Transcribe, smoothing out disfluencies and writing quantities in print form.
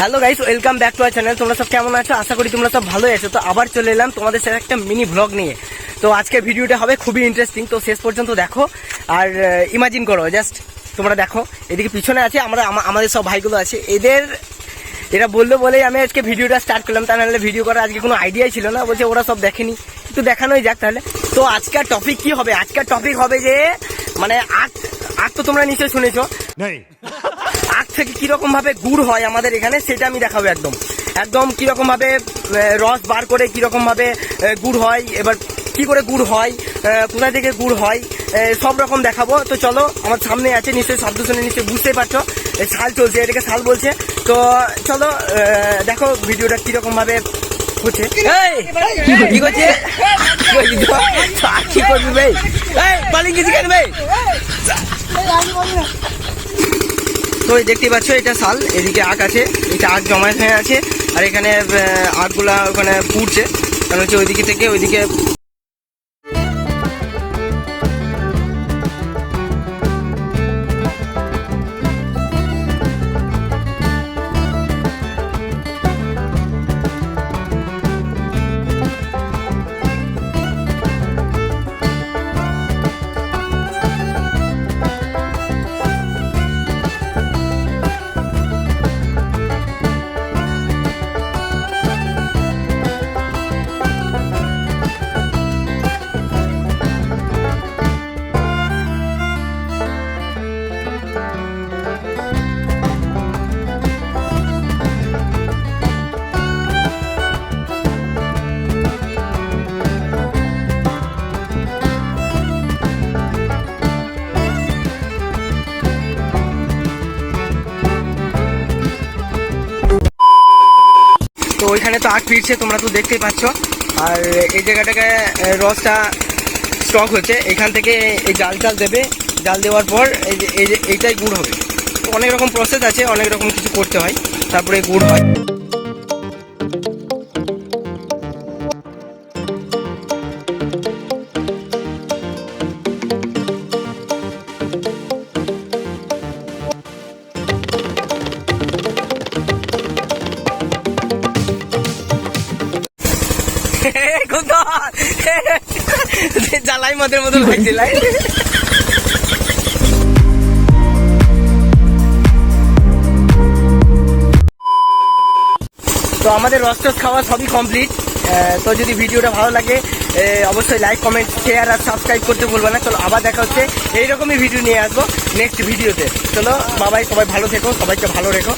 Hello guys, welcome back to our channel. তোমরা সব কেমন আছো? আশা করি তোমরা সব ভালোই আছো। তো আবার চলে এলাম তোমাদের সাথে একটা মিনি ব্লগ নিয়ে। তো আজকের ভিডিওটা হবে খুবই ইন্টারেস্টিং, তো শেষ পর্যন্ত দেখো। আর ইমাজিন করো, জাস্ট তোমরা দেখো, এদিকে পিছনে আছে আমাদের সব ভাইগুলো আছে। এরা বললো বলেই আমি আজকে ভিডিওটা স্টার্ট করলাম, তা নাহলে ভিডিও করার আজকে কোনো আইডিয়াই ছিল না। বলছে ওরা সব দেখেনি, একটু দেখানোই যাক তাহলে। তো আজকের টপিক কি হবে? আজকের টপিক হবে যে মানে আখ তো তোমরা নিশ্চয়ই শুনেছো। আখ থেকে কিরকম ভাবে গুড় হয় আমাদের এখানে, সেটা আমি দেখাবো। একদম কিরকম ভাবে রস বার করে কিরকম ভাবে গুড় হয়, এবার কি করে গুড় হয়, কোথা থেকে গুড় হয়, সব রকম দেখাবো। তো চলো, আমার সামনে আছে, নিশ্চয়ই শব্দ শুনে নিশ্চয়ই বুঝতেই পারছো, শাল চলছে, এটাকে শাল বলছে। তো চলো দেখো ভিডিওটা কিরকম ভাবে হচ্ছে। কি করছে, কি করবি ভাই? পালিং গেছি কেন ভাই? তো দেখতে পাচ্ছ, এটা শাল, এদিকে আখ আছে, এটা আখ জমায়েত হয়ে আছে, আর এখানে আখগুলা ওখানে পুড়ছে, কারণ হচ্ছে ওইদিকে থেকে ওইদিকে। তো ওইখানে তো আখ ফিরছে, তোমরা তো দেখতেই পাচ্ছ। আর এই জায়গাটাকে রসটা স্টক হচ্ছে, এখান থেকে এই জাল দেবে, জাল দেওয়ার পর এইটাই গুড় হবে। তো অনেক রকম প্রসেস আছে, অনেক রকম কিছু করতে হয়, তারপরে গুড় হয়। জ্বালাই মদের মতো লাগছিল। তো আমাদের রস খাওয়া সবই কমপ্লিট। তো যদি ভিডিওটা ভালো লাগে অবশ্যই লাইক, কমেন্ট, শেয়ার আর সাবস্ক্রাইব করতে ভুলবে না। চলো আবার দেখা হচ্ছে, এইরকমই ভিডিও নিয়ে আসবো নেক্সট ভিডিওতে। চলো বাবাই, সবাই ভালো থেকো, সবাইকে ভালো রেখো।